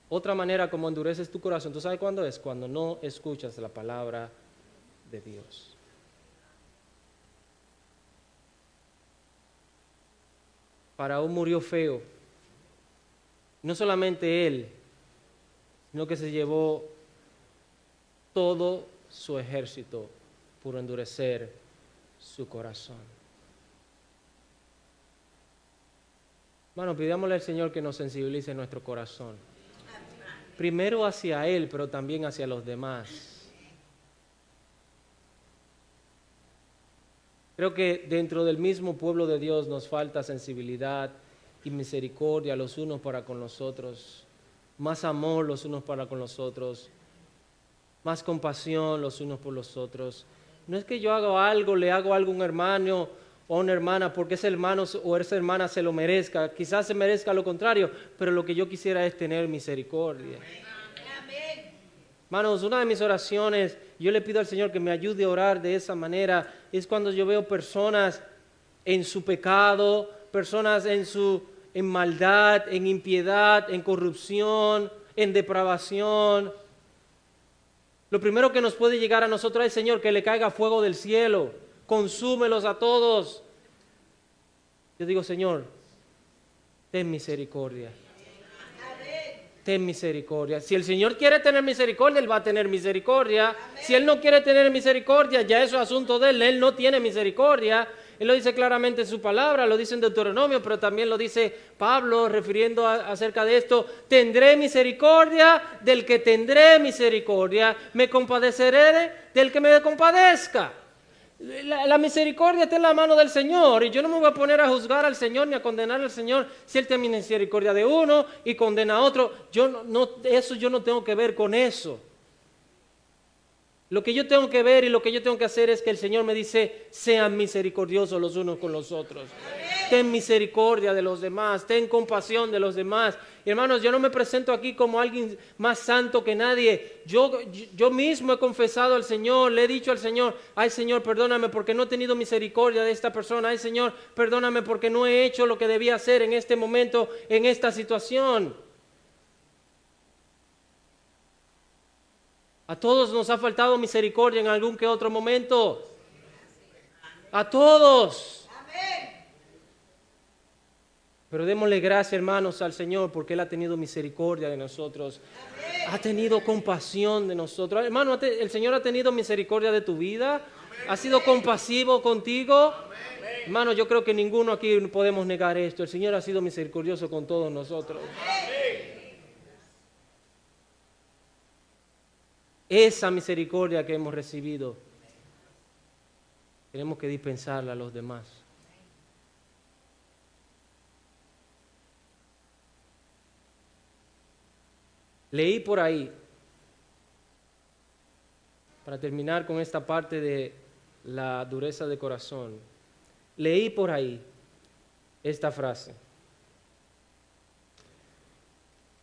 Otra manera como endureces tu corazón, ¿tú sabes cuándo es? Cuando no escuchas la palabra de Dios. Faraón murió feo. No solamente él, sino que se llevó todo su ejército por endurecer su corazón. Bueno, pidámosle al Señor que nos sensibilice nuestro corazón. Primero hacia Él, pero también hacia los demás. Creo que dentro del mismo pueblo de Dios nos falta sensibilidad y misericordia los unos para con los otros, más amor los unos para con los otros, más compasión los unos por los otros. No es que yo haga algo, le hago algo a un hermano o a una hermana porque ese hermano o esa hermana se lo merezca. Quizás se merezca lo contrario, pero lo que yo quisiera es tener misericordia. Hermanos, una de mis oraciones, yo le pido al Señor que me ayude a orar de esa manera, es cuando yo veo personas en su pecado, personas en maldad, en impiedad, en corrupción, en depravación. Lo primero que nos puede llegar a nosotros es, Señor, que le caiga fuego del cielo, consúmelos a todos. Yo digo, Señor, ten misericordia. Ten misericordia. Si el Señor quiere tener misericordia, Él va a tener misericordia. Amén. Si Él no quiere tener misericordia, ya eso es asunto de Él. Él no tiene misericordia. Él lo dice claramente en su palabra, lo dice en Deuteronomio, pero también lo dice Pablo refiriendo acerca de esto. Tendré misericordia del que tendré misericordia. Me compadeceré del que me compadezca. La misericordia está en la mano del Señor, y yo no me voy a poner a juzgar al Señor ni a condenar al Señor si Él tiene misericordia de uno y condena a otro. Yo no tengo que ver con eso. Lo que yo tengo que ver y lo que yo tengo que hacer es que el Señor me dice, sean misericordiosos los unos con los otros. Amén. Ten misericordia de los demás, ten compasión de los demás. Y hermanos, yo no me presento aquí como alguien más santo que nadie. Yo mismo he confesado al Señor, le he dicho al Señor, ay Señor, perdóname porque no he tenido misericordia de esta persona. Ay Señor, perdóname porque no he hecho lo que debía hacer en este momento, en esta situación. A todos nos ha faltado misericordia en algún que otro momento. A todos. Pero démosle gracias, hermanos, al Señor porque Él ha tenido misericordia de nosotros. Ha tenido compasión de nosotros. Hermano, el Señor ha tenido misericordia de tu vida. Ha sido compasivo contigo. Hermano, yo creo que ninguno aquí podemos negar esto. El Señor ha sido misericordioso con todos nosotros. Esa misericordia que hemos recibido, tenemos que dispensarla a los demás. Leí por ahí, para terminar con esta parte de la dureza de corazón, leí por ahí esta frase: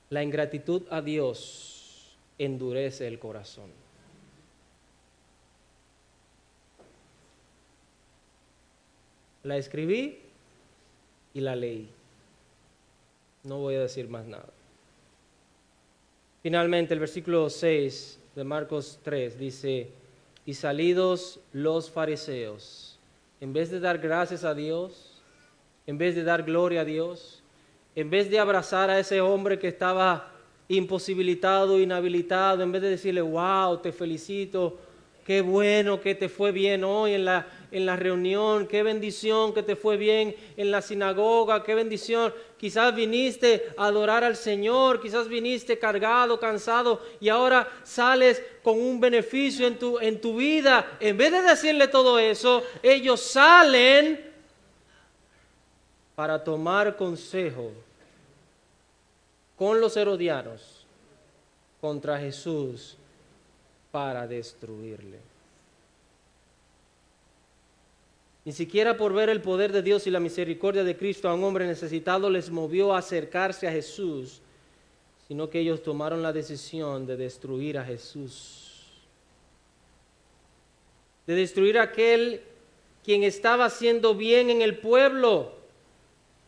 la ingratitud a Dios endurece el corazón. La escribí y la leí. No voy a decir más nada. Finalmente, el versículo 6 de Marcos 3 dice, y salidos los fariseos, en vez de dar gracias a Dios, en vez de dar gloria a Dios, en vez de abrazar a ese hombre que estaba imposibilitado, inhabilitado, en vez de decirle, wow, te felicito, qué bueno que te fue bien hoy en la reunión, qué bendición que te fue bien en la sinagoga, qué bendición. Quizás viniste a adorar al Señor, quizás viniste cargado, cansado y ahora sales con un beneficio en tu vida. En vez de decirle todo eso, ellos salen para tomar consejo con los herodianos contra Jesús para destruirle. Ni siquiera por ver el poder de Dios y la misericordia de Cristo a un hombre necesitado les movió a acercarse a Jesús, sino que ellos tomaron la decisión de destruir a Jesús, de destruir a aquel quien estaba haciendo bien en el pueblo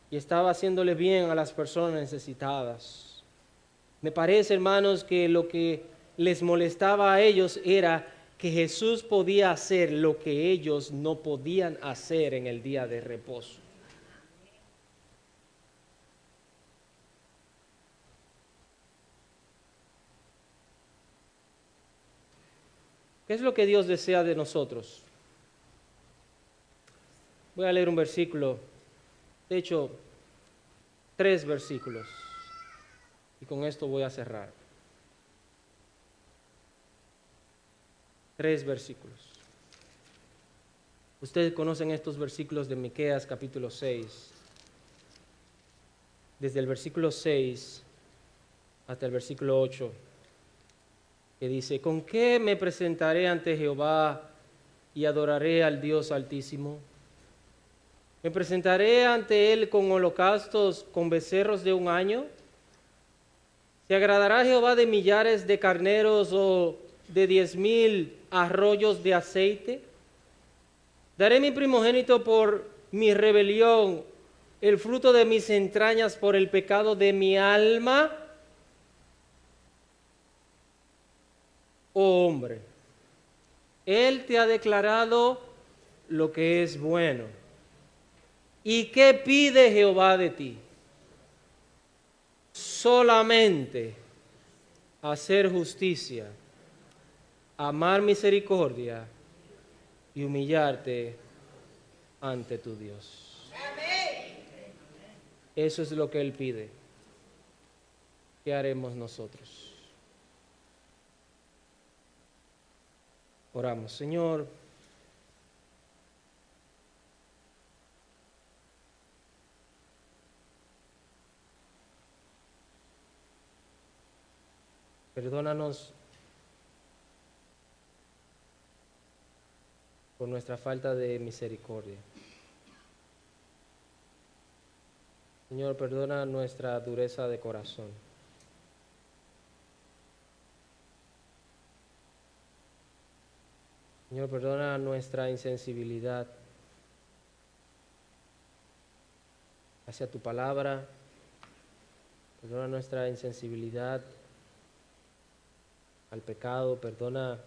y estaba haciéndole bien a las personas necesitadas. Me parece, hermanos, que lo que les molestaba a ellos era que Jesús podía hacer lo que ellos no podían hacer en el día de reposo. ¿Qué es lo que Dios desea de nosotros? Voy a leer un versículo, de hecho, 3 versículos, y con esto voy a cerrar. 3 versículos. Ustedes conocen estos versículos de Miqueas capítulo 6. Desde el versículo 6 hasta el versículo 8, que dice, ¿con qué me presentaré ante Jehová y adoraré al Dios Altísimo? ¿Me presentaré ante Él con holocaustos, con becerros de un año? ¿Se agradará Jehová de millares de carneros o de 10,000 arroyos de aceite? Daré mi primogénito por mi rebelión, el fruto de mis entrañas por el pecado de mi alma. oh hombre, Él te ha declarado lo que es bueno. ¿Y qué pide Jehová de ti? Solamente hacer justicia, amar misericordia y humillarte ante tu Dios. Eso es lo que Él pide. ¿Qué haremos nosotros? Oramos, Señor. Perdónanos por nuestra falta de misericordia. Señor, perdona nuestra dureza de corazón. Señor, perdona nuestra insensibilidad hacia tu palabra. Perdona nuestra insensibilidad al pecado. Perdona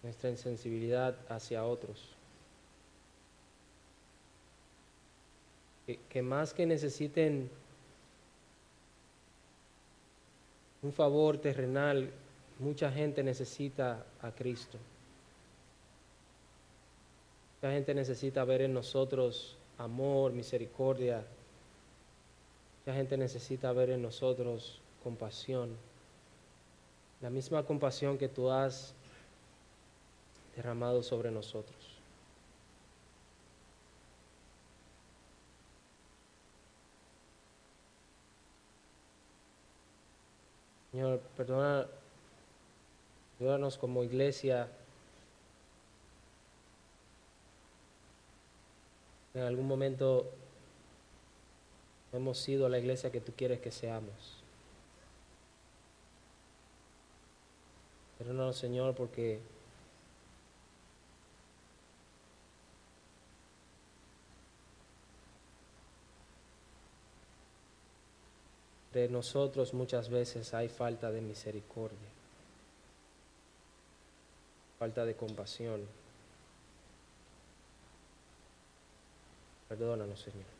nuestra insensibilidad hacia otros. Que más que necesiten un favor terrenal, mucha gente necesita a Cristo. Mucha gente necesita ver en nosotros amor, misericordia. Mucha gente necesita ver en nosotros compasión. La misma compasión que tú has derramado sobre nosotros. Señor, perdónanos como iglesia. En algún momento hemos sido la iglesia que tú quieres que seamos. Perdónanos, Señor, porque de nosotros muchas veces hay falta de misericordia, falta de compasión. Perdónanos, Señor.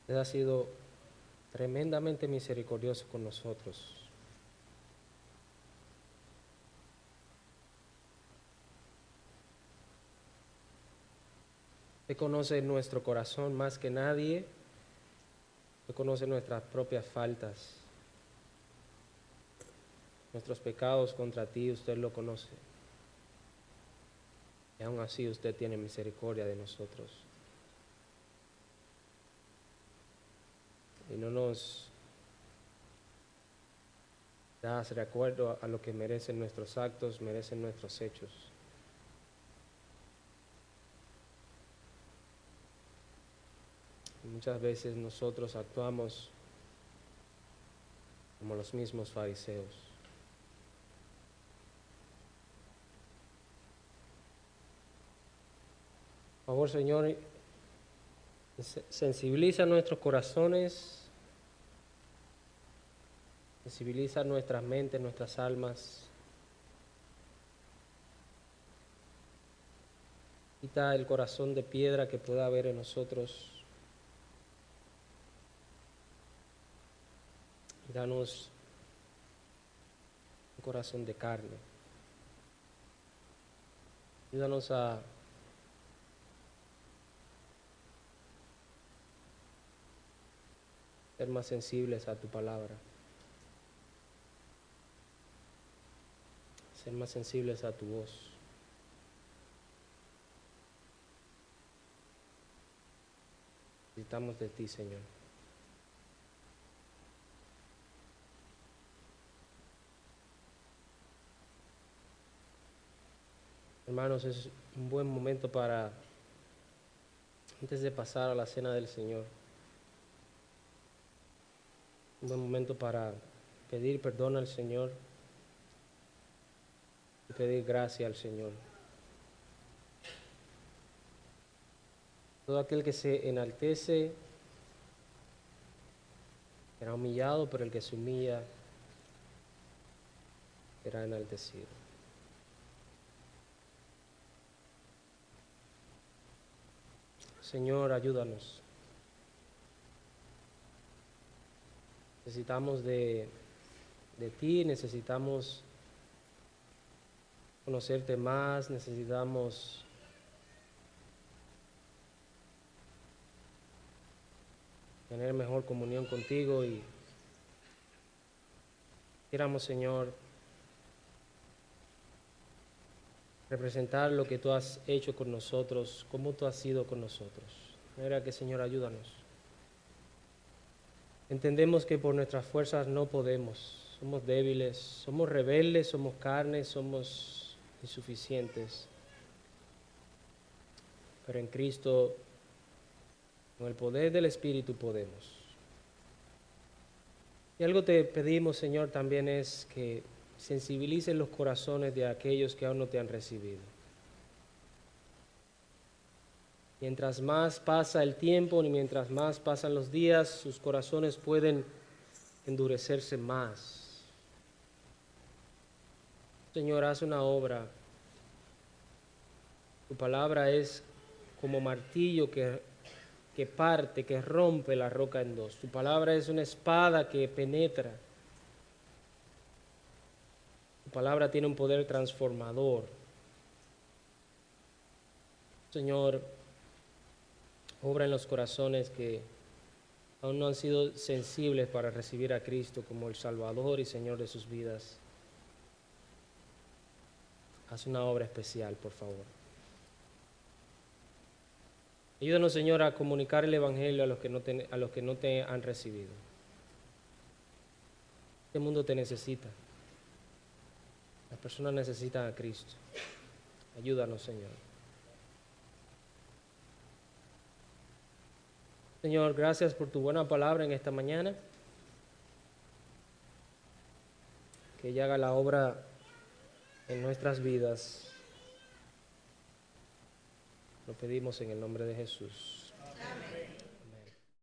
Usted ha sido tremendamente misericordioso con nosotros. Usted conoce nuestro corazón más que nadie. Usted conoce nuestras propias faltas. Nuestros pecados contra ti, usted lo conoce. Y aún así usted tiene misericordia de nosotros. Y no nos das de acuerdo a lo que merecen nuestros actos, merecen nuestros hechos. Y muchas veces nosotros actuamos como los mismos fariseos. Por favor, Señor, sensibiliza nuestros corazones, sensibiliza nuestras mentes, nuestras almas. Quita el corazón de piedra que pueda haber en nosotros. Y danos un corazón de carne. Ayúdanos a ser más sensibles a tu palabra. Ser más sensibles a tu voz. Necesitamos de ti, Señor. Hermanos, es un buen momento para Antes de pasar a la cena del Señor, un buen momento para pedir perdón al Señor y pedir gracia al Señor. Todo aquel que se enaltece será humillado, pero el que se humilla será enaltecido. Señor, ayúdanos. Necesitamos de ti, necesitamos conocerte más, necesitamos tener mejor comunión contigo y queramos, Señor, representar lo que tú has hecho con nosotros, cómo tú has sido con nosotros. Mira que, Señor, ayúdanos. Entendemos que por nuestras fuerzas no podemos, somos débiles, somos rebeldes, somos carne, somos insuficientes. Pero en Cristo, con el poder del Espíritu podemos. Y algo te pedimos, Señor, también es que sensibilices los corazones de aquellos que aún no te han recibido. Mientras más pasa el tiempo y mientras más pasan los días, sus corazones pueden endurecerse más. Señor, haz una obra. Tu palabra es como martillo que parte, que rompe la roca en dos. Tu palabra es una espada que penetra. Tu palabra tiene un poder transformador. Señor, obra en los corazones que aún no han sido sensibles para recibir a Cristo como el Salvador y Señor de sus vidas. Haz una obra especial, por favor. Ayúdanos, Señor, a comunicar el Evangelio a los que no te han recibido. Este mundo te necesita. Las personas necesitan a Cristo. Ayúdanos, Señor. Señor, gracias por tu buena palabra en esta mañana. Que ella haga la obra en nuestras vidas. Lo pedimos en el nombre de Jesús.